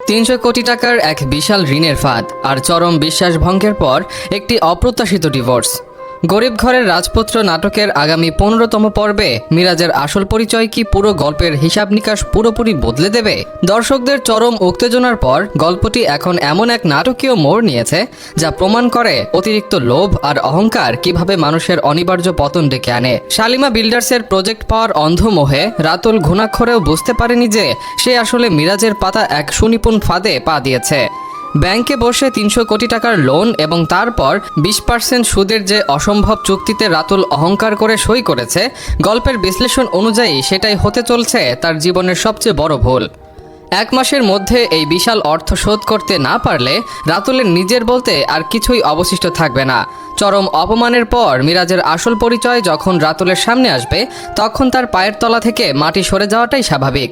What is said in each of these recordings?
৩০০ কোটি টাকার এক বিশাল ঋণের ফাঁদ আর চরম বিশ্বাসভঙ্গের পর একটি অপ্রত্যাশিত ডিভোর্স। গরিব ঘরের রাজপুত্র নাটকের আগামী ১৫তম পর্বে মিরাজের আসল পরিচয় কি পুরো গল্পের হিসাব নিকাশ পুরোপুরি বদলে দেবে? দর্শকদের চরম উত্তেজনার পর গল্পটি এখন এমন এক নাটকীয় মোড় নিয়েছে যা প্রমাণ করে অতিরিক্ত লোভ আর অহংকার কিভাবে মানুষের অনিবার্য পতন ডেকে আনে। শালিমা বিল্ডার্সের প্রজেক্ট পাওয়ার অন্ধ মোহে রাতুল ঘুণাক্ষরেও বুঝতে পারেনি যে সে আসলে মিরাজের পাতা এক সুনিপুণ ফাঁদে পা দিয়েছে। ব্যাংকে বসে ৩০০ কোটি টাকার লোন এবং তারপর ২০% সুদের যে অসম্ভব চুক্তিতে রাতুল অহংকার করে সই করেছে, গল্পের বিশ্লেষণ অনুযায়ী সেটাই হতে চলছে তার জীবনের সবচেয়ে বড় ভুল। ১ মাসের মধ্যে এই বিশাল অর্থ শোধ করতে না পারলে রাতুলের নিজের বলতে আর কিছুই অবশিষ্ট থাকবে না। চরম অপমানের পর মিরাজের আসল পরিচয় যখন রাতুলের সামনে আসবে, তখন তার পায়ের তলা থেকে মাটি সরে যাওয়াটাই স্বাভাবিক।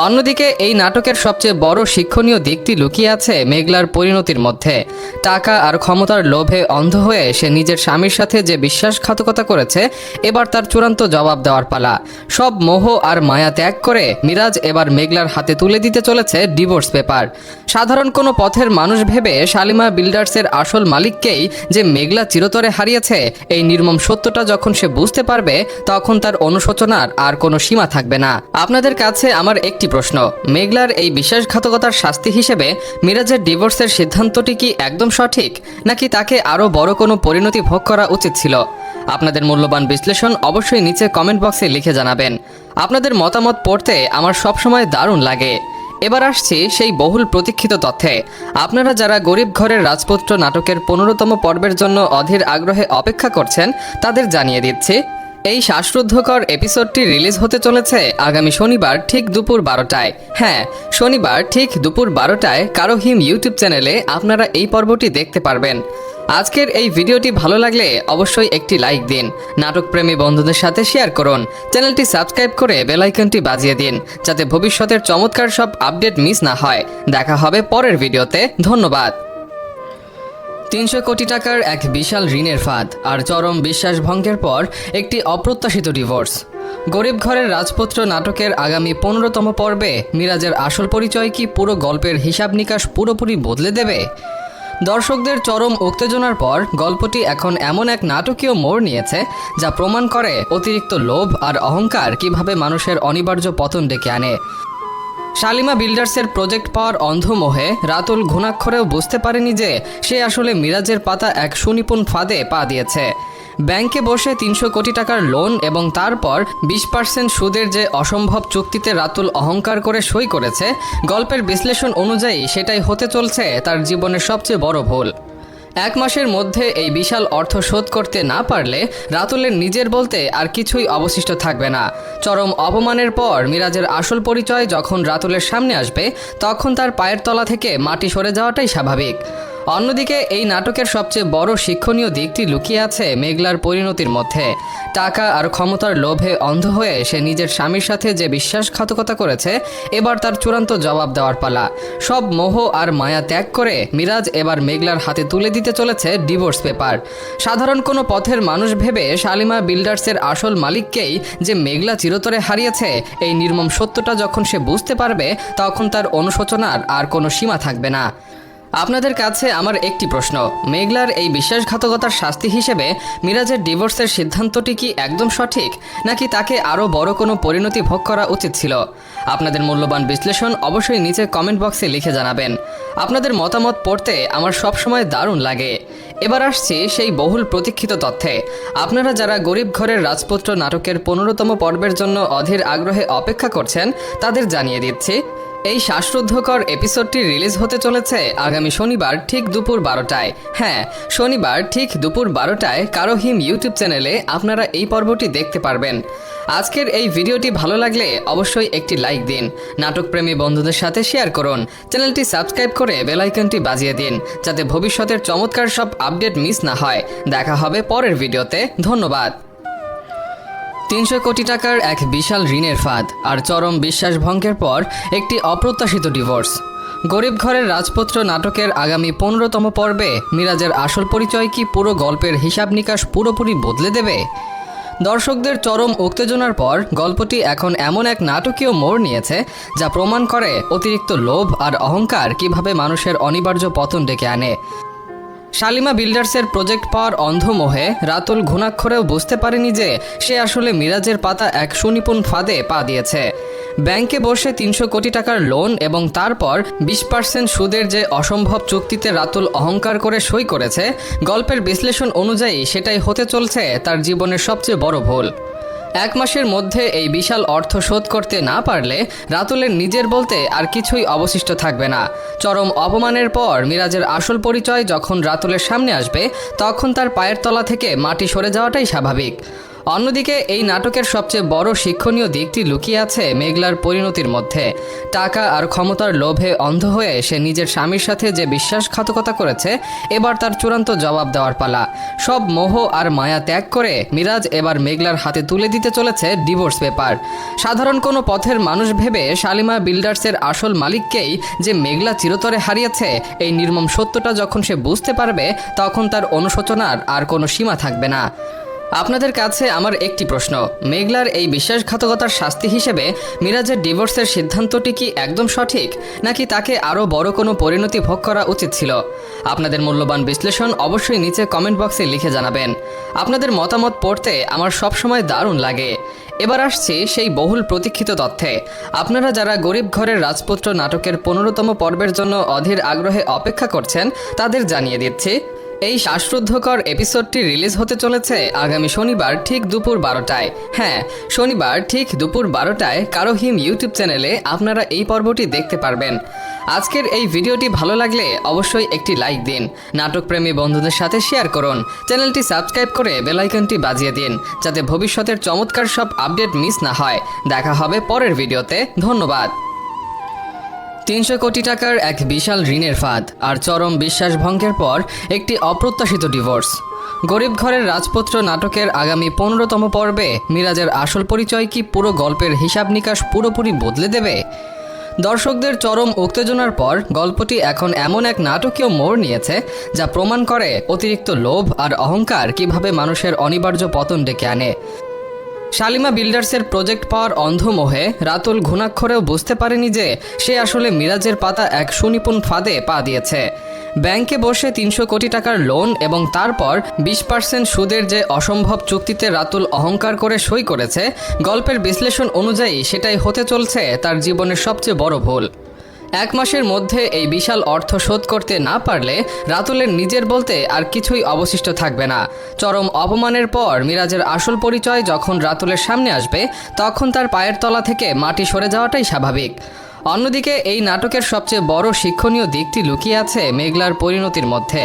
অন্যদিকে এই নাটকের সবচেয়ে বড় শিক্ষণীয় দিকটি লুকিয়ে আছে মেঘলার পরিণতির মধ্যে। টাকা আর ক্ষমতার লোভে অন্ধ হয়ে সে নিজের স্বামীর সাথে যে বিশ্বাসঘাতকতা করেছে, এবার তার চূড়ান্ত জবাব দেওয়ার পালা। সব মোহ আর মায়া ত্যাগ করে মিরাজ এবার মেঘলার হাতে তুলে দিতে চলেছে ডিভোর্স পেপার। সাধারণ কোনো পথের মানুষ ভেবে শালিমা বিল্ডার্সের আসল মালিককেই যে মেঘলা চিরতরে হারিয়েছে, এই নির্মম সত্যটা যখন সে বুঝতে পারবে, তখন তার অনুশোচনার আর কোনো সীমা থাকবে না। আপনাদের কাছে আমার একটি প্রশ্ন, মেঘলার এই বিশ্বাসঘাতকতার শাস্তি হিসেবে মিরাজের ডিভোর্সের সিদ্ধান্তটি কি একদম সঠিক, নাকি তাকে আরও বড় কোনো পরিণতি ভোগ করা উচিত ছিল? আপনাদের মূল্যবান বিশ্লেষণ অবশ্যই নিচে কমেন্ট বক্সে লিখে জানাবেন। আপনাদের মতামত পড়তে আমার সবসময় দারুণ লাগে। এবার আসছি সেই বহুল প্রতীক্ষিত তথ্যে। আপনারা যারা গরিব ঘরের রাজপুত্র নাটকের ১৫তম পর্বের জন্য অধীর আগ্রহে অপেক্ষা করছেন, তাদের জানিয়ে দিচ্ছি, এই শ্বাসরুদ্ধকর এপিসোডটি রিলিজ হতে চলেছে আগামী শনিবার ঠিক দুপুর ১২টায়। হ্যাঁ, শনিবার ঠিক দুপুর ১২টায় কারো হিম ইউটিউব চ্যানেলে আপনারা এই পর্বটি দেখতে পারবেন। আজকের এই ভিডিওটি ভালো লাগলে অবশ্যই একটি লাইক দিন, নাটকপ্রেমী বন্ধুদের সাথে শেয়ার করুন, চ্যানেলটি সাবস্ক্রাইব করে বেল আইকনটি বাজিয়ে দিন, যাতে ভবিষ্যতের চমৎকার সব আপডেট মিস না হয়। দেখা হবে পরের ভিডিওতে। ধন্যবাদ। ৩০০ কোটি টাকার এক বিশাল ঋণের ফাঁদ আর চরম বিশ্বাসভঙ্গের পর একটি অপ্রত্যাশিত ডিভোর্স। গরিব ঘরের রাজপুত্র নাটকের আগামী ১৫তম পর্বে মিরাজের আসল পরিচয় কি পুরো গল্পের হিসাব নিকাশ পুরোপুরি বদলে দেবে? দর্শকদের চরম উত্তেজনার পর গল্পটি এখন এমন এক নাটকীয় মোড় নিয়েছে যা প্রমাণ করে অতিরিক্ত লোভ আর অহংকার কিভাবে মানুষের অনিবার্য পতন ডেকে আনে। শালিমা বিল্ডার্সের প্রজেক্ট পাওয়ার অন্ধ মোহে রাতুল ঘুণাক্ষরেও বুঝতে পারেনি যে সে আসলে মিরাজের পাতা এক সুনিপুণ ফাঁদে পা দিয়েছে। ব্যাংকে বসে ৩০০ কোটি টাকার লোন এবং তারপর ২০% সুদের যে অসম্ভব চুক্তিতে রাতুল অহংকার করে সই করেছে, গল্পের বিশ্লেষণ অনুযায়ী সেটাই হতে চলছে তার জীবনের সবচেয়ে বড় ভুল। ১ মাসের মধ্যে এই বিশাল অর্থ শোধ করতে না পারলে রাতুলের নিজের বলতে আর কিছুই অবশিষ্ট থাকবে না। চরম অপমানের পর মিরাজের আসল পরিচয় যখন রাতুলের সামনে আসবে, তখন তার পায়ের তলা থেকে মাটি সরে যাওয়াটাই স্বাভাবিক। অন্যদিকে এই নাটকের সবচেয়ে বড় শিক্ষণীয় দিকটি লুকিয়ে আছে মেঘলার পরিণতির মধ্যে। টাকা আর ক্ষমতার লোভে অন্ধ হয়ে সে নিজের স্বামীর সাথে যে বিশ্বাসঘাতকতা করেছে, এবার তার চূড়ান্ত জবাব দেওয়ার পালা। সব মোহ আর মায়া ত্যাগ করে মিরাজ এবার মেঘলার হাতে তুলে দিতে চলেছে ডিভোর্স পেপার। সাধারণ কোনো পথের মানুষ ভেবে শালিমা বিল্ডার্সের আসল মালিককেই যে মেঘলা চিরতরে হারিয়েছে, এই নির্মম সত্যটা যখন সে বুঝতে পারবে, তখন তার অনুশোচনার আর কোনো সীমা থাকবে না। আপনাদের কাছে আমার একটি প্রশ্ন, মেঘলার এই বিশ্বাসঘাতকতার শাস্তি হিসেবে মিরাজের ডিভোর্সের সিদ্ধান্তটি কি একদম সঠিক, নাকি তাকে আরও বড় কোনো পরিণতি ভোগ করা উচিত ছিল? আপনাদের মূল্যবান বিশ্লেষণ অবশ্যই নিচে কমেন্ট বক্সে লিখে জানাবেন। আপনাদের মতামত পড়তে আমার সবসময় দারুণ লাগে। এবার আসছি সেই বহুল প্রতীক্ষিত তথ্যে। আপনারা যারা গরিব ঘরের রাজপুত্র নাটকের ১৫তম পর্বের জন্য অধীর আগ্রহে অপেক্ষা করছেন, তাদের জানিয়ে দিচ্ছি, এই শ্বাসরুদ্ধকর এপিসোডটি রিলিজ হতে চলেছে আগামী শনিবার ঠিক দুপুর ১২টায়। হ্যাঁ, শনিবার ঠিক দুপুর ১২টায় কারো হিম ইউটিউব চ্যানেলে আপনারা এই পর্বটি দেখতে পারবেন। আজকের এই ভিডিওটি ভালো লাগলে অবশ্যই একটি লাইক দিন, নাটকপ্রেমী বন্ধুদের সাথে শেয়ার করুন, চ্যানেলটি সাবস্ক্রাইব করে বেল আইকনটি বাজিয়ে দিন, যাতে ভবিষ্যতের চমৎকার সব আপডেট মিস না হয়। দেখা হবে পরের ভিডিওতে। ধন্যবাদ। ৩০০ কোটি টাকার এক বিশাল ঋণের ফাঁদ আর চরম বিশ্বাসভঙ্গের পর একটি অপ্রত্যাশিত ডিভোর্স। গরিব ঘরের রাজপুত্র নাটকের আগামী ১৫তম পর্বে মিরাজের আসল পরিচয় কি পুরো গল্পের হিসাব নিকাশ পুরোপুরি বদলে দেবে? দর্শকদের চরম উত্তেজনার পর গল্পটি এখন এমন এক নাটকীয় মোড় নিয়েছে যা প্রমাণ করে অতিরিক্ত লোভ আর অহংকার কিভাবে মানুষের অনিবার্য পতন ডেকে আনে। শালিমা বিল্ডার্সের প্রজেক্ট পাওয়ার অন্ধমোহে রাতুল ঘুণাক্ষরেও বুঝতে পারেনি যে সে আসলে মিরাজের পাতা এক সুনিপুণ ফাঁদে পা দিয়েছে। ব্যাংকে বসে ৩০০ কোটি টাকার লোন এবং তারপর ২০% সুদের যে অসম্ভব চুক্তিতে রাতুল অহংকার করে সই করেছে, গল্পের বিশ্লেষণ অনুযায়ী সেটাই হতে চলছে তার জীবনের সবচেয়ে বড় ভুল। ১ মাসের মধ্যে এই বিশাল অর্থ শোধ করতে না পারলে রাতুলের নিজের বলতে আর কিছুই অবশিষ্ট থাকবে না। চরম অপমানের পর মিরাজের আসল পরিচয় যখন রাতুলের সামনে আসবে, তখন তার পায়ের তলা থেকে মাটি সরে যাওয়াটাই স্বাভাবিক। অন্যদিকে এই নাটকের সবচেয়ে বড় শিক্ষণীয় দিকটি লুকিয়ে আছে মেঘলার পরিণতির মধ্যে। টাকা আর ক্ষমতার লোভে অন্ধ হয়ে সে নিজের স্বামীর সাথে যে বিশ্বাসঘাতকতা করেছে, এবার তার চূড়ান্ত জবাব দেওয়ার পালা। সব মোহ আর মায়া ত্যাগ করে মিরাজ এবার মেঘলার হাতে তুলে দিতে চলেছে ডিভোর্স পেপার। সাধারণ কোনো পথের মানুষ ভেবে শালিমা বিল্ডার্সের আসল মালিককেই যে মেঘলা চিরতরে হারিয়েছে, এই নির্মম সত্যটা যখন সে বুঝতে পারবে, তখন তার অনুশোচনার আর কোনো সীমা থাকবে না। আপনাদের কাছে আমার একটি প্রশ্ন, মেঘলার এই বিশ্বাসঘাতকতার শাস্তি হিসেবে মিরাজের ডিভোর্সের সিদ্ধান্তটি কি একদম সঠিক, নাকি তাকে আরও বড় কোনো পরিণতি ভোগ করা উচিত ছিল? আপনাদের মূল্যবান বিশ্লেষণ অবশ্যই নিচে কমেন্ট বক্সে লিখে জানাবেন। আপনাদের মতামত পড়তে আমার সবসময় দারুণ লাগে। এবার আসছি সেই বহুল প্রতীক্ষিত তথ্যে। আপনারা যারা গরিব ঘরের রাজপুত্র নাটকের 15তম পর্বের জন্য অধীর আগ্রহে অপেক্ষা করছেন, তাদের জানিয়ে দিচ্ছি এই শ্বাসরুদ্ধকর এপিসোডটি রিলিজ হতে চলেছে আগামী শনিবার ঠিক দুপুর 12টায়। হ্যাঁ, শনিবার ঠিক দুপুর 12টায় কারোহিম ইউটিউব চ্যানেলে আপনারা এই পর্বটি দেখতে পারবেন। আজকের এই ভিডিওটি ভালো লাগলে অবশ্যই একটি লাইক দিন, নাটকপ্রেমী বন্ধুদের সাথে শেয়ার করুন, চ্যানেলটি সাবস্ক্রাইব করে বেল আইকনটি বাজিয়ে দিন যাতে ভবিষ্যতের চমৎকার সব আপডেট মিস না হয়। দেখা হবে পরের ভিডিওতে। ধন্যবাদ। ৩০০ কোটি টাকার এক বিশাল ঋণের ফাঁদ আর চরম বিশ্বাসভঙ্গের পর একটি অপ্রত্যাশিত ডিভোর্স। গরিব ঘরের রাজপুত্র নাটকের আগামী 15তম পর্বে মিরাজের আসল পরিচয় কি পুরো গল্পের হিসাব নিকাশ পুরোপুরি বদলে দেবে? দর্শকদের চরম উত্তেজনার পর গল্পটি এখন এমন এক নাটকীয় মোড় নিয়েছে যা প্রমাণ করে অতিরিক্ত লোভ আর অহংকার কিভাবে মানুষের অনিবার্য পতন ডেকে আনে। শালিমা বিল্ডার্সের প্রজেক্ট পাওয়ার অন্ধমোহে রাতুল ঘুণাক্ষরেও বুঝতে পারেনি যে সে আসলে মিরাজের পাতা এক সুনিপুণ ফাঁদে পা দিয়েছে। ব্যাংকে বসে ৩০০ কোটি টাকার লোন এবং তারপর ২০% সুদের যে অসম্ভব চুক্তিতে রাতুল অহংকার করে সই করেছে, গল্পের বিশ্লেষণ অনুযায়ী সেটাই হতে চলছে তার জীবনের সবচেয়ে বড় ভুল। ১ মাসের মধ্যে এই বিশাল অর্থ শোধ করতে না পারলে রাতুলের নিজের বলতে আর কিছুই অবশিষ্ট থাকবে না। চরম অপমানের পর মিরাজের আসল পরিচয় যখন রাতুলের সামনে আসবে, তখন তার পায়ের তলা থেকে মাটি সরে যাওয়াটাই স্বাভাবিক। অন্যদিকে এই নাটকের সবচেয়ে বড় শিক্ষণীয় দিকটি লুকিয়ে আছে মেঘলার পরিণতির মধ্যে।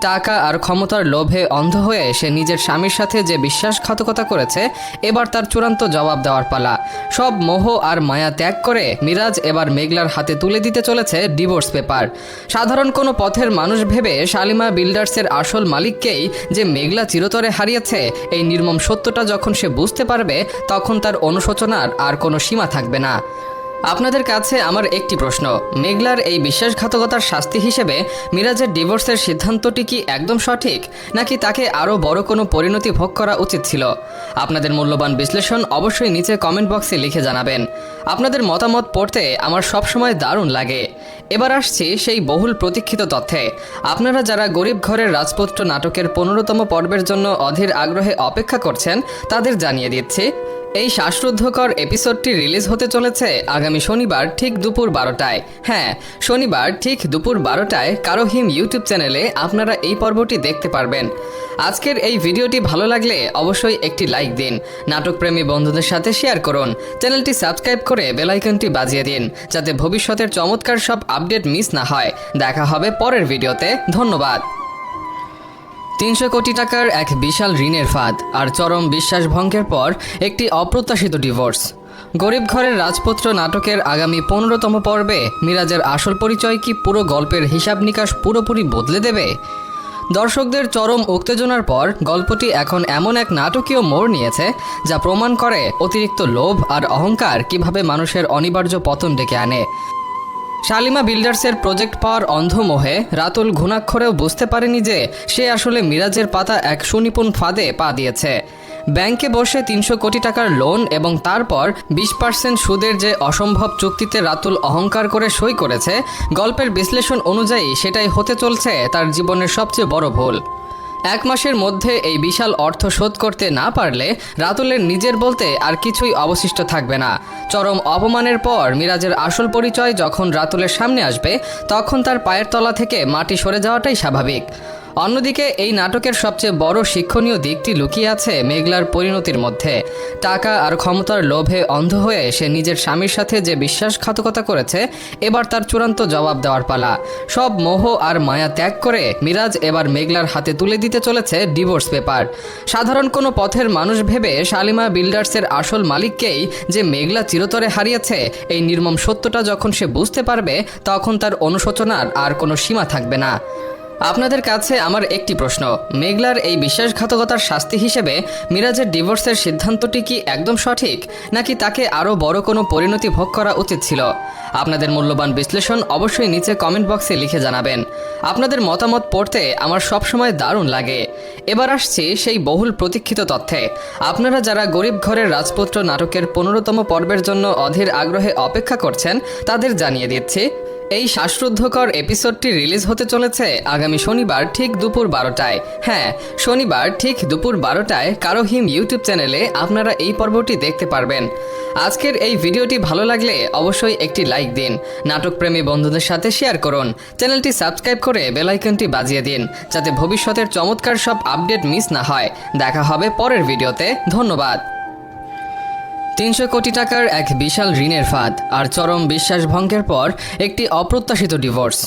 টাকা আর ক্ষমতার লোভে অন্ধ হয়ে সে নিজের স্বামীর সাথে যে বিশ্বাসঘাতকতা করেছে, এবার তার চূড়ান্ত জবাব দেওয়ার পালা। সব মোহ আর মায়া ত্যাগ করে মিরাজ এবার মেঘলার হাতে তুলে দিতে চলেছে ডিভোর্স পেপার। সাধারণ কোনো পথের মানুষ ভেবে শালিমা বিল্ডার্সের আসল মালিককেই যে মেঘলা চিরতরে হারিয়েছে, এই নির্মম সত্যটা যখন সে বুঝতে পারবে, তখন তার অনুশোচনার আর কোনো সীমা থাকবে না। আপনাদের কাছে আমার একটি প্রশ্ন, মেঘলার এই বিশ্বাসঘাতকতার শাস্তি হিসেবে মিরাজের ডিভোর্সের সিদ্ধান্তটি কি একদম সঠিক, নাকি তাকে আরও বড় কোনো পরিণতি ভোগ করা উচিত ছিল? আপনাদের মূল্যবান বিশ্লেষণ অবশ্যই নিচে কমেন্ট বক্সে লিখে জানাবেন। আপনাদের মতামত পড়তে আমার সবসময় দারুণ লাগে। এবার আসছি সেই বহুল প্রতীক্ষিত তথ্যে। আপনারা যারা গরিব ঘরের রাজপুত্র নাটকের 15তম পর্বের জন্য অধীর আগ্রহে অপেক্ষা করছেন, তাদের জানিয়ে দিচ্ছি এই শ্বাসরুদ্ধকর এপিসোডটি রিলিজ হতে চলেছে আগামী শনিবার ঠিক দুপুর 12টায়। হ্যাঁ, শনিবার ঠিক দুপুর 12টায় কারোহিম ইউটিউব চ্যানেলে আপনারা এই পর্বটি দেখতে পারবেন। আজকের এই ভিডিওটি ভালো লাগলে অবশ্যই একটি লাইক দিন, নাটকপ্রেমী বন্ধুদের সাথে শেয়ার করুন, চ্যানেলটি সাবস্ক্রাইব করে বেল আইকনটি বাজিয়ে দিন যাতে ভবিষ্যতের চমৎকার সব আপডেট মিস না হয়। দেখা হবে পরের ভিডিওতে। ধন্যবাদ। ৩০০ কোটি টাকার এক বিশাল ঋণের ফাঁদ আর চরম বিশ্বাসভঙ্গের পর একটি অপ্রত্যাশিত ডিভোর্স। গরিব ঘরের রাজপুত্র নাটকের আগামী 15তম পর্বে মিরাজের আসল পরিচয় কি পুরো গল্পের হিসাব নিকাশ পুরোপুরি বদলে দেবে? দর্শকদের চরম উত্তেজনার পর গল্পটি এখন এমন এক নাটকীয় মোড় নিয়েছে যা প্রমাণ করে অতিরিক্ত লোভ আর অহংকার কিভাবে মানুষের অনিবার্য পতন ডেকে আনে। শালিমা বিল্ডার্সের প্রজেক্ট পাওয়ার অন্ধমোহে রাতুল ঘুণাক্ষরেও বুঝতে পারেনি যে সে আসলে মিরাজের পাতা এক সুনিপুণ ফাঁদে পা দিয়েছে। ব্যাংকে বসে ৩০০ কোটি টাকার লোন এবং তারপর 20% সুদের যে অসম্ভব চুক্তিতে রাতুল অহংকার করে সই করেছে, গল্পের বিশ্লেষণ অনুযায়ী সেটাই হতে চলছে তার জীবনের সবচেয়ে বড় ভুল। 1 মাসের মধ্যে এই বিশাল অর্থ শোধ করতে না পারলে রাতুলের নিজের বলতে আর কিছুই অবশিষ্ট থাকবে না। চরম অপমানের পর মিরাজের আসল পরিচয় যখন রাতুলের সামনে আসবে, তখন তার পায়ের তলা থেকে মাটি সরে যাওয়াটাই স্বাভাবিক। অন্যদিকে এই নাটকের সবচেয়ে বড় শিক্ষণীয় দিকটি লুকিয়ে আছে মেঘলার পরিণতির মধ্যে। টাকা আর ক্ষমতার লোভে অন্ধ হয়ে সে নিজের স্বামীর সাথে যে বিশ্বাসঘাতকতা করেছে, এবার তার চূড়ান্ত জবাব দেওয়ার পালা। সব মোহ আর মায়া ত্যাগ করে মিরাজ এবার মেঘলার হাতে তুলে দিতে চলেছে ডিভোর্স পেপার। সাধারণ কোনো পথের মানুষ ভেবে শালিমা বিল্ডার্সের আসল মালিককেই যে মেঘলা চিরতরে হারিয়েছে, এই নির্মম সত্যটা যখন সে বুঝতে পারবে, তখন তার অনুশোচনার আর কোনো সীমা থাকবে না। আপনাদের কাছে আমার একটি প্রশ্ন, মেঘলার এই বিশ্বাসঘাতকতার শাস্তি হিসেবে মিরাজের ডিভোর্সের সিদ্ধান্তটি কি একদম সঠিক, নাকি তাকে আরও বড় কোনো পরিণতি ভোগ করা উচিত ছিল? আপনাদের মূল্যবান বিশ্লেষণ অবশ্যই নিচে কমেন্ট বক্সে লিখে জানাবেন। আপনাদের মতামত পড়তে আমার সবসময় দারুণ লাগে। এবার আসছি সেই বহুল প্রতীক্ষিত তথ্যে। আপনারা যারা গরিব ঘরের রাজপুত্র নাটকের 15তম পর্বের জন্য অধীর আগ্রহে অপেক্ষা করছেন, তাদের জানিয়ে দিচ্ছি, এই শ্বাসরুদ্ধকর এপিসোডটি রিলিজ হতে চলেছে আগামী শনিবার ঠিক দুপুর 12টায়। হ্যাঁ, শনিবার ঠিক দুপুর 12টায় কারো হিম ইউটিউব চ্যানেলে আপনারা এই পর্বটি দেখতে পারবেন। আজকের এই ভিডিওটি ভালো লাগলে অবশ্যই একটি লাইক দিন, নাটকপ্রেমী বন্ধুদের সাথে শেয়ার করুন, চ্যানেলটি সাবস্ক্রাইব করে বেল আইকনটি বাজিয়ে দিন, যাতে ভবিষ্যতের চমৎকার সব আপডেট মিস না হয়। দেখা হবে পরের ভিডিওতে। ধন্যবাদ। ৩০০ কোটি টাকার এক বিশাল ঋণের ফাঁদ আর চরম বিশ্বাসভঙ্গের পর একটি অপ্রত্যাশিত ডিভোর্স।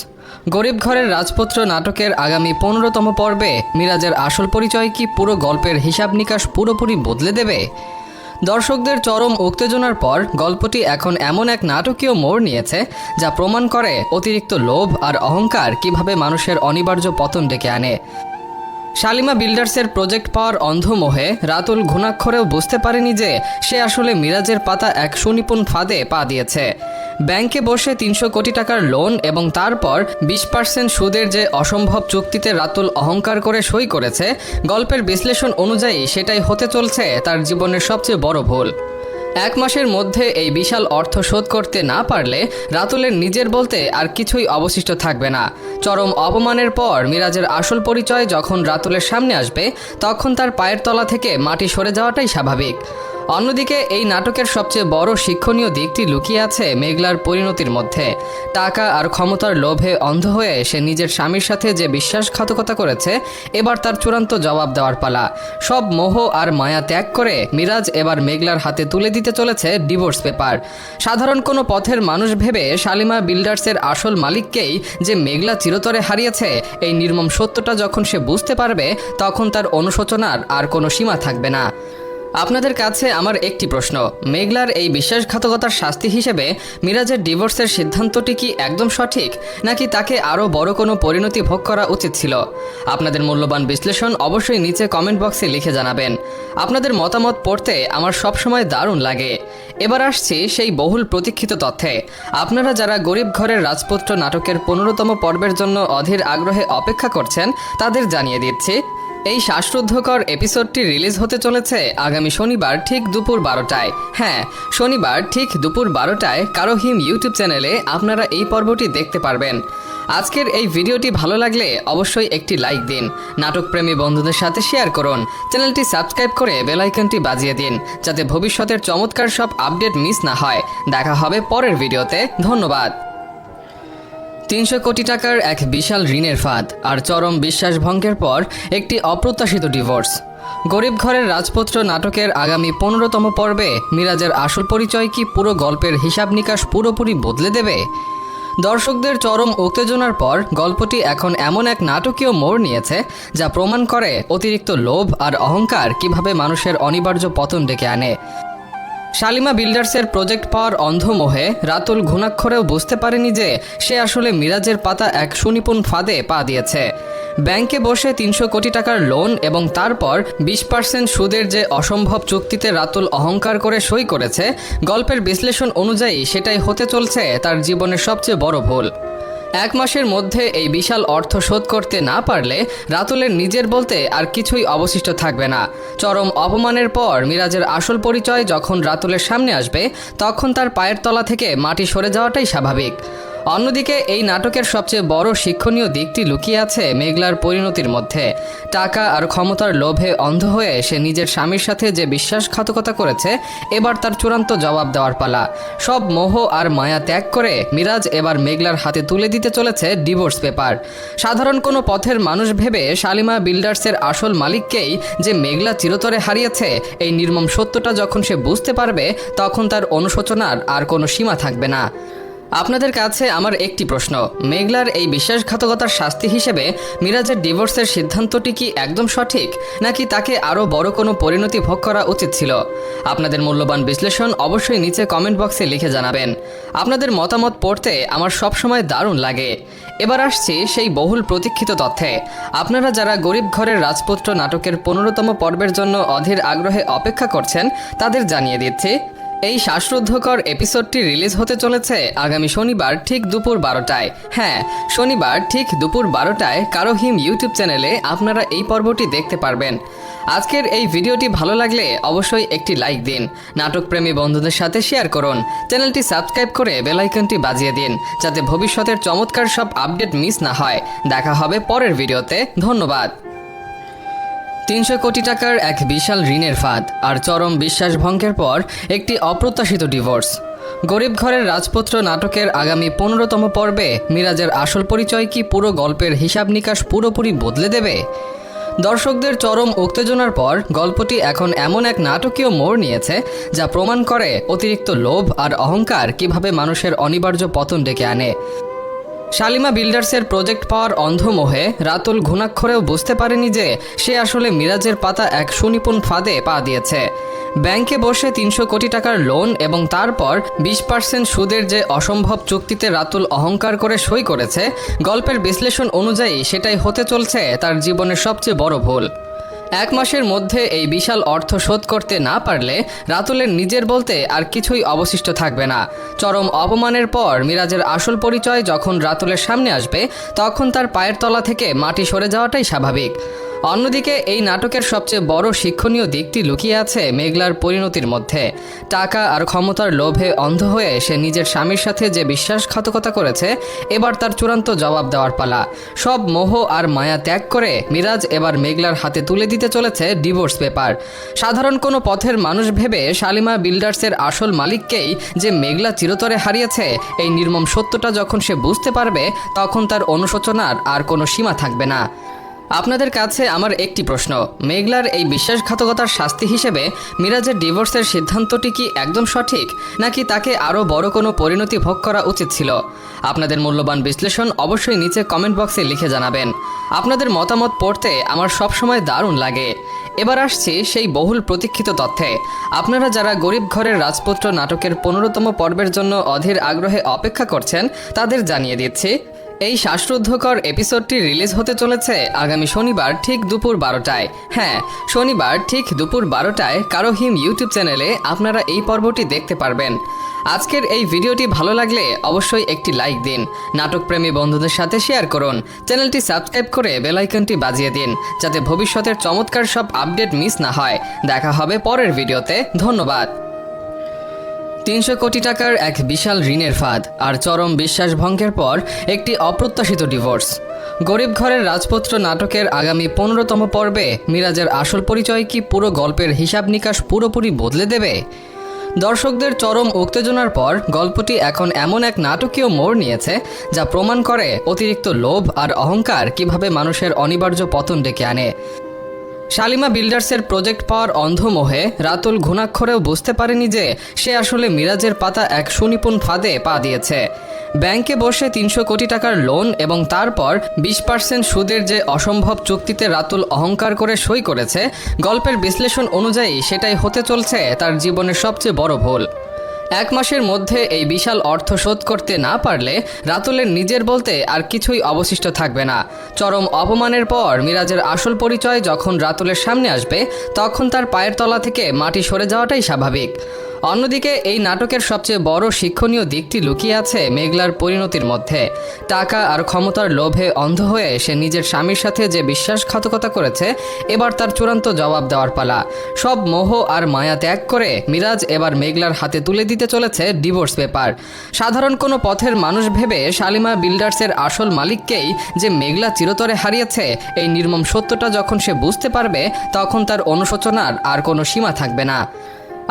গরিব ঘরের রাজপুত্র নাটকের আগামী 15তম পর্বে মিরাজের আসল পরিচয় কি পুরো গল্পের হিসাব নিকাশ পুরোপুরি বদলে দেবে? দর্শকদের চরম উত্তেজনার পর গল্পটি এখন এমন এক নাটকীয় মোড় নিয়েছে, যা প্রমাণ করে অতিরিক্ত লোভ আর অহংকার কিভাবে মানুষের অনিবার্য পতন ডেকে আনে। শালিমা বিল্ডার্সের প্রজেক্ট পাওয়ার অন্ধ মোহে রাতুল ঘুণাক্ষরেও বুঝতে পারেনি যে সে আসলে মিরাজের পাতা এক সুনিপুণ ফাঁদে পা দিয়েছে। ব্যাংকে বসে ৩০০ কোটি টাকার লোন এবং তারপর 20% সুদের যে অসম্ভব চুক্তিতে রাতুল অহংকার করে সই করেছে, গল্পের বিশ্লেষণ অনুযায়ী সেটাই হতে চলছে তার জীবনের সবচেয়ে বড় ভুল। 1 মাসের মধ্যে এই বিশাল অর্থ শোধ করতে না পারলে রাতুলের নিজের বলতে আর কিছুই অবশিষ্ট থাকবে না। চরম অপমানের পর মিরাজের আসল পরিচয় যখন রাতুলের সামনে আসবে, তখন তার পায়ের তলা থেকে মাটি সরে যাওয়াটাই স্বাভাবিক। অন্যদিকে এই নাটকের সবচেয়ে বড় শিক্ষণীয় দিকটি লুকিয়ে আছে মেঘলার পরিণতির মধ্যে। টাকা আর ক্ষমতার লোভে অন্ধ হয়ে সে নিজের স্বামীর সাথে যে বিশ্বাসঘাতকতা করেছে, এবার তার চূড়ান্ত জবাব দেওয়ার পালা। সব মোহ আর মায়া ত্যাগ করে মিরাজ এবার মেঘলার হাতে তুলে দিতে চলেছে ডিভোর্স পেপার। সাধারণ কোনো পথের মানুষ ভেবে শালিমা বিল্ডার্সের আসল মালিককেই যে মেঘলা চিরতরে হারিয়েছে, এই নির্মম সত্যটা যখন সে বুঝতে পারবে, তখন তার অনুশোচনার আর কোনো সীমা থাকবে না। আপনাদের কাছে আমার একটি প্রশ্ন, মেঘলার এই বিশ্বাসঘাতকতার শাস্তি হিসেবে মিরাজের ডিভোর্সের সিদ্ধান্তটি কি একদম সঠিক, নাকি তাকে আরও বড় কোনো পরিণতি ভোগ করা উচিত ছিল? আপনাদের মূল্যবান বিশ্লেষণ অবশ্যই নিচে কমেন্ট বক্সে লিখে জানাবেন। আপনাদের মতামত পড়তে আমার সবসময় দারুণ লাগে। এবার আসছি সেই বহুল প্রতীক্ষিত তথ্যে। আপনারা যারা গরিব ঘরের রাজপুত্র নাটকের 15তম পর্বের জন্য অধীর আগ্রহে অপেক্ষা করছেন, তাদের জানিয়ে দিচ্ছি, এই শ্বাসরুদ্ধকর এপিসোডটি রিলিজ হতে চলেছে আগামী শনিবার ঠিক দুপুর 12টায়। হ্যাঁ, শনিবার ঠিক দুপুর 12টায় কারো হিম ইউটিউব চ্যানেলে আপনারা এই পর্বটি দেখতে পারবেন। আজকের এই ভিডিওটি ভালো লাগলে অবশ্যই একটি লাইক দিন, নাটকপ্রেমী বন্ধুদের সাথে শেয়ার করুন, চ্যানেলটি সাবস্ক্রাইব করে বেল আইকনটি বাজিয়ে দিন, যাতে ভবিষ্যতের চমৎকার সব আপডেট মিস না হয়। দেখা হবে পরের ভিডিওতে। ধন্যবাদ। ৩০০ কোটি টাকার এক বিশাল ঋণের ফাঁদ আর চরম বিশ্বাসভঙ্গের পর একটি অপ্রত্যাশিত ডিভোর্স। গরিব ঘরের রাজপুত্র নাটকের আগামী 15তম পর্বে মিরাজের আসল পরিচয় কি পুরো গল্পের হিসাব নিকাশ পুরোপুরি বদলে দেবে? দর্শকদের চরম উত্তেজনার পর গল্পটি এখন এমন এক নাটকীয় মোড় নিয়েছে, যা প্রমাণ করে অতিরিক্ত লোভ আর অহংকার কিভাবে মানুষের অনিবার্য পতন ডেকে আনে। শালিমা বিল্ডার্সের প্রজেক্ট পাওয়ার অন্ধ মোহে রাতুল ঘুণাক্ষরেও বুঝতে পারেনি যে সে আসলে মিরাজের পাতা এক সুনিপুণ ফাঁদে পা দিয়েছে। ব্যাংকে বসে ৩০০ কোটি টাকার লোন এবং তারপর 20% সুদের যে অসম্ভব চুক্তিতে রাতুল অহংকার করে সই করেছে, গল্পের বিশ্লেষণ অনুযায়ী সেটাই হতে চলছে তার জীবনের সবচেয়ে বড় ভুল। এক মাসের মধ্যে এই বিশাল অর্থ শোধ করতে না পারলে রাতুলের নিজের বলতে আর কিছুই অবশিষ্ট থাকবে না। চরম অপমানের পর মিরাজের আসল পরিচয় যখন রাতুলের সামনে আসবে তখন তার পায়ের তলা থেকে মাটি সরে যাওয়াটাই স্বাভাবিক। অন্যদিকে এই নাটকের সবচেয়ে বড় শিক্ষণীয় দিকটি লুকিয়ে আছে মেঘলার পরিণতির মধ্যে। টাকা আর ক্ষমতার লোভে অন্ধ হয়ে সে নিজের স্বামীর সাথে যে বিশ্বাসঘাতকতা করেছে, এবার তার চূড়ান্ত জবাব দেওয়ার পালা। সব মোহ আর মায়া ত্যাগ করে মিরাজ এবার মেঘলার হাতে তুলে দিতে চলেছে ডিভোর্স পেপার। সাধারণ কোনো পথের মানুষ ভেবে শালিমা বিল্ডার্সের আসল মালিককেই যে মেঘলা চিরতরে হারিয়েছে, এই নির্মম সত্যটা যখন সে বুঝতে পারবে তখন তার অনুশোচনার আর কোনো সীমা থাকবে না। আপনাদের কাছে আমার একটি প্রশ্ন, মেঘলার এই বিশ্বাসঘাতকতার শাস্তি হিসেবে মিরাজের ডিভোর্সের সিদ্ধান্তটি কি একদম সঠিক, নাকি তাকে আরও বড় কোনো পরিণতি ভোগ করা উচিত ছিল? আপনাদের মূল্যবান বিশ্লেষণ অবশ্যই নিচে কমেন্ট বক্সে লিখে জানাবেন। আপনাদের মতামত পড়তে আমার সবসময় দারুণ লাগে। এবার আসছি সেই বহুল প্রতীক্ষিত তথ্যে। আপনারা যারা গরিব ঘরের রাজপুত্র নাটকের 15তম পর্বের জন্য অধীর আগ্রহে অপেক্ষা করছেন তাদের জানিয়ে দিচ্ছি, এই শ্বাসরুদ্ধকর এপিসোডটি রিলিজ হতে চলেছে আগামী শনিবার ঠিক দুপুর 12টায়। হ্যাঁ, শনিবার ঠিক দুপুর 12টায় কারো হিম ইউটিউব চ্যানেলে আপনারা এই পর্বটি দেখতে পারবেন। আজকের এই ভিডিওটি ভালো লাগলে অবশ্যই একটি লাইক দিন, নাটকপ্রেমী বন্ধুদের সাথে শেয়ার করুন, চ্যানেলটি সাবস্ক্রাইব করে বেল আইকনটি বাজিয়ে দিন যাতে ভবিষ্যতের চমৎকার সব আপডেট মিস না হয়। দেখা হবে পরের ভিডিওতে। ধন্যবাদ। 300 কোটি টাকার এক বিশাল ঋণের ফাঁদ আর চরম বিশ্বাসভঙ্গের পর একটি অপ্রত্যাশিত ডিভোর্স। গরিব ঘরের রাজপুত্র নাটকের আগামী 15তম পর্বে মিরাজের আসল পরিচয় কি পুরো গল্পের হিসাব নিকাশ পুরোপুরি বদলে দেবে? দর্শকদের চরম উত্তেজনার পর গল্পটি এখন এমন এক নাটকীয় মোড় নিয়েছে যা প্রমাণ করে অতিরিক্ত লোভ আর অহংকার কিভাবে মানুষের অনিবার্য পতন ডেকে আনে। শালিমা বিল্ডার্সের প্রজেক্ট পাওয়ার অন্ধমোহে রাতুল ঘুণাক্ষরেও বুঝতে পারেনি যে সে আসলে মিরাজের পাতা এক সুনিপুণ ফাঁদে পা দিয়েছে। ব্যাংকে বসে 300 কোটি টাকার লোন এবং তারপর 20% সুদের যে অসম্ভব চুক্তিতে রাতুল অহংকার করে সই করেছে, গল্পের বিশ্লেষণ অনুযায়ী সেটাই হতে চলছে তার জীবনের সবচেয়ে বড় ভুল। এক মাসের মধ্যে এই বিশাল অর্থ শোধ করতে না পারলে রাতুলের নিজের বলতে আর কিছুই অবশিষ্ট থাকবে না। চরম অপমানের পর মিরাজের আসল পরিচয় যখন রাতুলের সামনে আসবে তখন তার পায়ের তলা থেকে মাটি সরে যাওয়াটাই স্বাভাবিক। অন্যদিকে এই নাটকের সবচেয়ে বড় শিক্ষণীয় দিকটি লুকিয়ে আছে মেঘলার পরিণতির মধ্যে। টাকা আর ক্ষমতার লোভে অন্ধ হয়ে সে নিজের স্বামীর সাথে যে বিশ্বাসঘাতকতা করেছে, এবার তার চূড়ান্ত জবাব দেওয়ার পালা। সব মোহ আর মায়া ত্যাগ করে মিরাজ এবার মেঘলার হাতে তুলে দিতে চলেছে ডিভোর্স পেপার। সাধারণ কোনো পথের মানুষ ভেবে শালিমা বিল্ডার্সের আসল মালিককেই যে মেঘলা চিরতরে হারিয়েছে, এই নির্মম সত্যটা যখন সে বুঝতে পারবে তখন তার অনুশোচনার আর কোনো সীমা থাকবে না। আপনাদের কাছে আমার একটি প্রশ্ন, মেঘলার এই বিশ্বাসঘাতকতার শাস্তি হিসেবে মিরাজের ডিভোর্সের সিদ্ধান্তটি কি একদম সঠিক, নাকি তাকে আরও বড় কোনো পরিণতি ভোগ করা উচিত ছিল? আপনাদের মূল্যবান বিশ্লেষণ অবশ্যই নিচে কমেন্ট বক্সে লিখে জানাবেন। আপনাদের মতামত পড়তে আমার সবসময় দারুণ লাগে। এবার আসছি সেই বহুল প্রতীক্ষিত তথ্যে। আপনারা যারা গরিব ঘরের রাজপুত্র নাটকের 15তম পর্বের জন্য অধীর আগ্রহে অপেক্ষা করছেন তাদের জানিয়ে দিচ্ছি, এই শ্বাসরুদ্ধকর এপিসোডটি রিলিজ হতে চলেছে আগামী শনিবার ঠিক দুপুর 12টায়। হ্যাঁ, শনিবার ঠিক দুপুর 12টায় কারো হিম ইউটিউব চ্যানেলে আপনারা এই পর্বটি দেখতে পারবেন। আজকের এই ভিডিওটি ভালো লাগলে অবশ্যই একটি লাইক দিন, নাটকপ্রেমী বন্ধুদের সাথে শেয়ার করুন, চ্যানেলটি সাবস্ক্রাইব করে বেল আইকনটি বাজিয়ে দিন যাতে ভবিষ্যতের চমৎকার সব আপডেট মিস না হয়। দেখা হবে পরের ভিডিওতে। ধন্যবাদ। 300 কোটি টাকার এক বিশাল ঋণের ফাঁদ আর চরম বিশ্বাসভঙ্গের পর একটি অপ্রত্যাশিত ডিভোর্স। গরিব ঘরের রাজপুত্র নাটকের আগামী 15তম পর্বে মিরাজের আসল পরিচয় কি পুরো গল্পের হিসাব নিকাশ পুরোপুরি বদলে দেবে? দর্শকদের চরম উত্তেজনার পর গল্পটি এখন এমন এক নাটকীয় মোড় নিয়েছে যা প্রমাণ করে অতিরিক্ত লোভ আর অহংকার কিভাবে মানুষের অনিবার্য পতন ডেকে আনে। শালিমা বিল্ডার্সের প্রজেক্ট পাওয়ার অন্ধমোহে রাতুল ঘুণাক্ষরেও বুঝতে পারেনি যে সে আসলে মিরাজের পাতা এক সুনিপুণ ফাঁদে পা দিয়েছে। ব্যাংকে বসে 300 কোটি টাকার লোন এবং তারপর 20% সুদের যে অসম্ভব চুক্তিতে রাতুল অহংকার করে সই করেছে, গল্পের বিশ্লেষণ অনুযায়ী সেটাই হতে চলছে তার জীবনের সবচেয়ে বড় ভুল। এক মাসের মধ্যে এই বিশাল অর্থ শোধ করতে না পারলে রাতুলের নিজের বলতে আর কিছুই অবশিষ্ট থাকবে না। চরম অপমানের পর মিরাজের আসল পরিচয় যখন রাতুলের সামনে আসবে তখন তার পায়ের তলা থেকে মাটি সরে যাওয়াটাই স্বাভাবিক। অন্যদিকে এই নাটকের সবচেয়ে বড় শিক্ষণীয় দিকটি লুকিয়ে আছে মেঘলার পরিণতির মধ্যে। টাকা আর ক্ষমতার লোভে অন্ধ হয়ে সে নিজের স্বামীর সাথে যে বিশ্বাসঘাতকতা করেছে, এবার তার চূড়ান্ত জবাব দেওয়ার পালা। সব মোহ আর মায়া ত্যাগ করে মিরাজ এবার মেঘলার হাতে তুলে দিতে চলেছে ডিভোর্স পেপার। সাধারণ কোনো পথের মানুষ ভেবে শালিমা বিল্ডার্সের আসল মালিককেই যে মেঘলা চিরতরে হারিয়েছে, এই নির্মম সত্যটা যখন সে বুঝতে পারবে, তখন তার অনুশোচনার আর কোনো সীমা থাকবে না।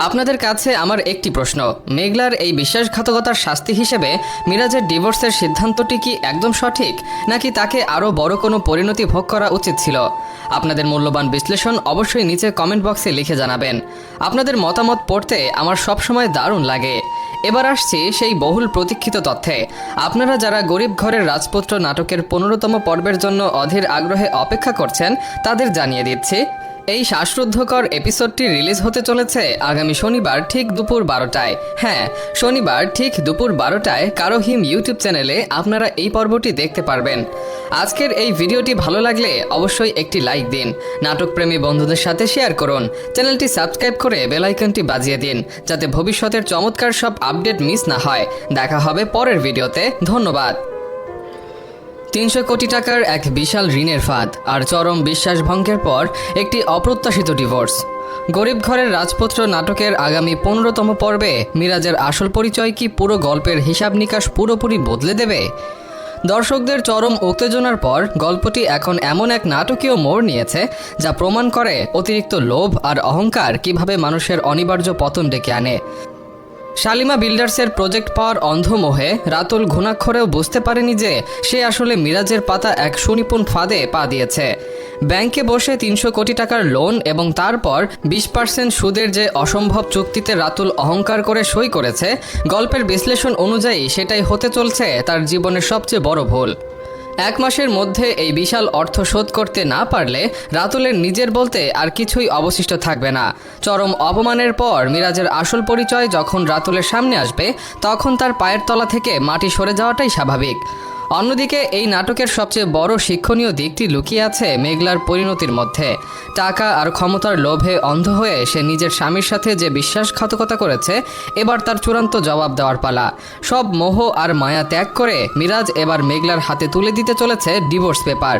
আপনাদের কাছে আমার একটি প্রশ্ন, মেঘলার এই বিশ্বাসঘাতকতার শাস্তি হিসেবে মিরাজের ডিভোর্সের সিদ্ধান্তটি কি একদম সঠিক, নাকি তাকে আরও বড় কোনো পরিণতি ভোগ করা উচিত ছিল? আপনাদের মূল্যবান বিশ্লেষণ অবশ্যই নিচে কমেন্ট বক্সে লিখে জানাবেন। আপনাদের মতামত পড়তে আমার সবসময় দারুণ লাগে। এবার আসছি সেই বহুল প্রতীক্ষিত তথ্যে। আপনারা যারা গরিব ঘরের রাজপুত্র নাটকের 15তম পর্বের জন্য অধীর আগ্রহে অপেক্ষা করছেন, তাদের জানিয়ে দিচ্ছি, এই শ্বাসরুদ্ধকর এপিসোডটি রিলিজ হতে চলেছে আগামী শনিবার ঠিক দুপুর 12টায়। হ্যাঁ, শনিবার ঠিক দুপুর 12টায় কারোহিম ইউটিউব চ্যানেলে আপনারা এই পর্বটি দেখতে পারবেন। আজকের এই ভিডিওটি ভালো লাগলে অবশ্যই একটি লাইক দিন, নাটকপ্রেমী বন্ধুদের সাথে শেয়ার করুন, চ্যানেলটি সাবস্ক্রাইব করে বেল আইকনটি বাজিয়ে দিন, যাতে ভবিষ্যতের চমৎকার সব আপডেট মিস না হয়। দেখা হবে পরের ভিডিওতে। ধন্যবাদ। 300 কোটি টাকার এক বিশাল ঋণের ফাঁদ আর চরম বিশ্বাসভঙ্গের পর একটি অপ্রত্যাশিত ডিভোর্স। গরিব ঘরের রাজপুত্র নাটকের আগামী 15তম পর্বে মিরাজের আসল পরিচয় কি পুরো গল্পের হিসাব নিকাশ পুরোপুরি বদলে দেবে? দর্শকদের চরম উত্তেজনার পর গল্পটি এখন এমন এক নাটকীয় মোড় নিয়েছে, যা প্রমাণ করে অতিরিক্ত লোভ আর অহংকার কিভাবে মানুষের অনিবার্য পতন ডেকে আনে। শালিমা বিল্ডার্সের প্রজেক্ট পাওয়ার অন্ধমোহে রাতুল ঘুণাক্ষরেও বুঝতে পারেনি যে সে আসলে মিরাজের পাতা এক সুনিপুণ ফাঁদে পা দিয়েছে। ব্যাংকে বসে 300 কোটি টাকার লোন এবং তারপর 20% সুদের যে অসম্ভব চুক্তিতে রাতুল অহংকার করে সই করেছে, গল্পের বিশ্লেষণ অনুযায়ী সেটাই হতে চলছে তার জীবনের সবচেয়ে বড় ভুল। 1 মাসের মধ্যে এই বিশাল অর্থ শোধ করতে না পারলে রাতুলের নিজের বলতে আর কিছুই অবশিষ্ট থাকবে না। চরম অপমানের পর মিরাজের আসল পরিচয় যখন রাতুলের সামনে আসবে, তখন তার পায়ের তলা থেকে মাটি সরে যাওয়াটাই স্বাভাবিক। অন্যদিকে এই নাটকের সবচেয়ে বড় শিক্ষণীয় দিকটি লুকিয়ে আছে মেঘলার পরিণতির মধ্যে। টাকা আর ক্ষমতার লোভে অন্ধ হয়ে সে নিজের স্বামীর সাথে যে বিশ্বাসঘাতকতা করেছে, এবার তার চূড়ান্ত জবাব দেওয়ার পালা। সব মোহ আর মায়া ত্যাগ করে মিরাজ এবার মেঘলার হাতে তুলে দিতে চলেছে ডিভোর্স পেপার।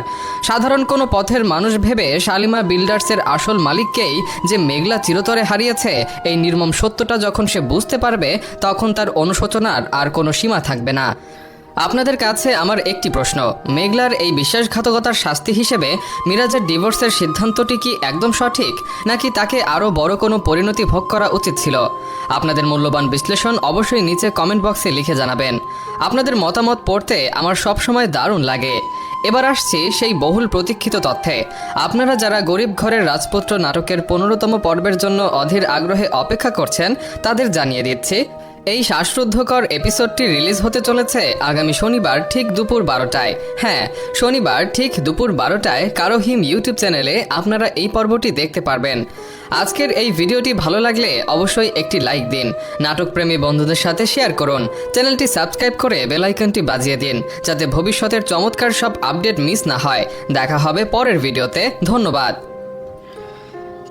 সাধারণ কোনো পথের মানুষ ভেবে শালিমা বিল্ডার্সের আসল মালিককেই যে মেঘলা চিরতরে হারিয়েছে, এই নির্মম সত্যটা যখন সে বুঝতে পারবে, তখন তার অনুশোচনার আর কোনো সীমা থাকবে না। আপনাদের কাছে আমার একটি প্রশ্ন, মেঘলার এই বিশ্বাসঘাতকতার শাস্তি হিসেবে মিরাজের ডিভোর্সের সিদ্ধান্তটি কি একদম সঠিক, নাকি তাকে আরও বড় কোনো পরিণতি ভোগ করা উচিত ছিল? আপনাদের মূল্যবান বিশ্লেষণ অবশ্যই নিচে কমেন্ট বক্সে লিখে জানাবেন। আপনাদের মতামত পড়তে আমার সবসময় দারুণ লাগে। এবার আসছি সেই বহুল প্রতীক্ষিত তথ্যে। আপনারা যারা গরিব ঘরের রাজপুত্র নাটকের 15তম পর্বের জন্য অধীর আগ্রহে অপেক্ষা করছেন, তাদের জানিয়ে দিচ্ছি, এই শ্বাসরুদ্ধকর এপিসোডটি রিলিজ হতে চলেছে আগামী শনিবার ঠিক দুপুর 12টায়। হ্যাঁ, শনিবার ঠিক দুপুর 12টায় কারোহিম ইউটিউব চ্যানেলে আপনারা এই পর্বটি দেখতে পারবেন। আজকের এই ভিডিওটি ভালো লাগলে অবশ্যই একটি লাইক দিন, নাটকপ্রেমী বন্ধুদের সাথে শেয়ার করুন, চ্যানেলটি সাবস্ক্রাইব করে বেল আইকনটি বাজিয়ে দিন, যাতে ভবিষ্যতের চমৎকার সব আপডেট মিস না হয়। দেখা হবে পরের ভিডিওতে। ধন্যবাদ।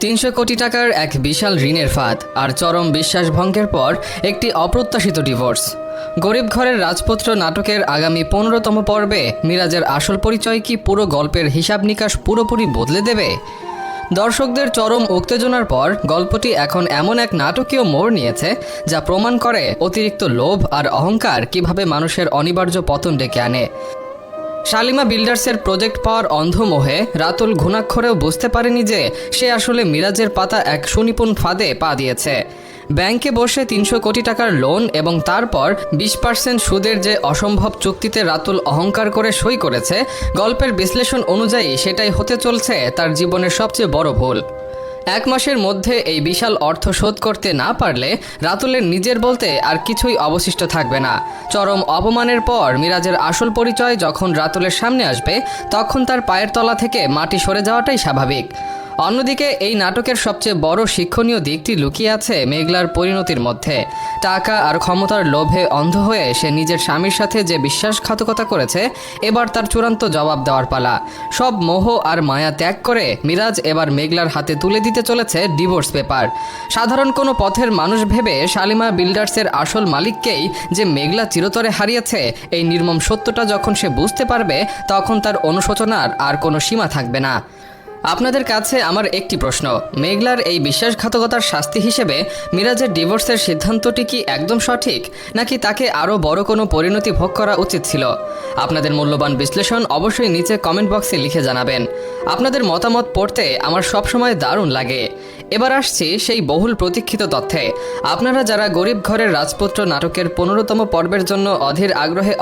300 কোটি টাকার এক বিশাল ঋণের ফাঁদ আর চরম বিশ্বাসভঙ্গের পর একটি অপ্রত্যাশিত ডিভোর্স। গরিব ঘরের রাজপুত্র নাটকের আগামী 15তম পর্বে মিরাজের আসল পরিচয় কি পুরো গল্পের হিসাব নিকাশ পুরোপুরি বদলে দেবে? দর্শকদের চরম উত্তেজনার পর গল্পটি এখন এমন এক নাটকীয় মোড় নিয়েছে, যা প্রমাণ করে অতিরিক্ত লোভ আর অহংকার কিভাবে মানুষের অনিবার্য পতন ডেকে আনে। শালিমা বিল্ডার্সের প্রজেক্ট পাওয়ার অন্ধমোহে রাতুল ঘুণাক্ষরেও বুঝতে পারেনি যে সে আসলে মিরাজের পাতা এক সুনিপুণ ফাঁদে পা দিয়েছে। ব্যাংকে বসে 300 কোটি টাকার লোন এবং তারপর 20% সুদের যে অসম্ভব চুক্তিতে রাতুল অহংকার করে সই করেছে, গল্পের বিশ্লেষণ অনুযায়ী সেটাই হতে চলছে তার জীবনের সবচেয়ে বড় ভুল। 1 মাসের মধ্যে এই বিশাল অর্থ শোধ করতে না পারলে রাতুলের নিজের বলতে আর কিছুই অবশিষ্ট থাকবে না। চরম অপমানের পর মিরাজের আসল পরিচয় যখন রাতুলের সামনে আসবে, তখন তার পায়ের তলা থেকে মাটি সরে যাওয়াটাই স্বাভাবিক। অন্যদিকে এই নাটকের সবচেয়ে বড় শিক্ষণীয় দিকটি লুকিয়ে আছে মেঘলার পরিণতির মধ্যে। টাকা আর ক্ষমতার লোভে অন্ধ হয়ে সে নিজের স্বামীর সাথে যে বিশ্বাসঘাতকতা করেছে, এবার তার চূড়ান্ত জবাব দেওয়ার পালা। সব মোহ আর মায়া ত্যাগ করে মিরাজ এবার মেঘলার হাতে তুলে দিতে চলেছে ডিভোর্স পেপার। সাধারণ কোনো পথের মানুষ ভেবে শালিমা বিল্ডার্সের আসল মালিককেই যে মেঘলা চিরতরে হারিয়েছে, এই নির্মম সত্যটা যখন সে বুঝতে পারবে, তখন তার অনুশোচনার আর কোনো সীমা থাকবে না। আপনাদের কাছে আমার একটি প্রশ্ন, মেঘলার এই বিশ্বাসঘাতকতার শাস্তি হিসেবে মিরাজের ডিভোর্সের সিদ্ধান্তটি কি একদম সঠিক, নাকি তাকে আরও বড় কোনো পরিণতি ভোগ করা উচিত ছিল? আপনাদের মূল্যবান বিশ্লেষণ অবশ্যই নিচে কমেন্ট বক্সে লিখে জানাবেন। আপনাদের মতামত পড়তে আমার সবসময় দারুণ লাগে। এবার আসছি সেই বহুল প্রতীক্ষিত তথ্যে। আপনারা যারা গরিব ঘরের রাজপুত্র নাটকের 15তম পর্বের জন্য অধীর আগ্রহে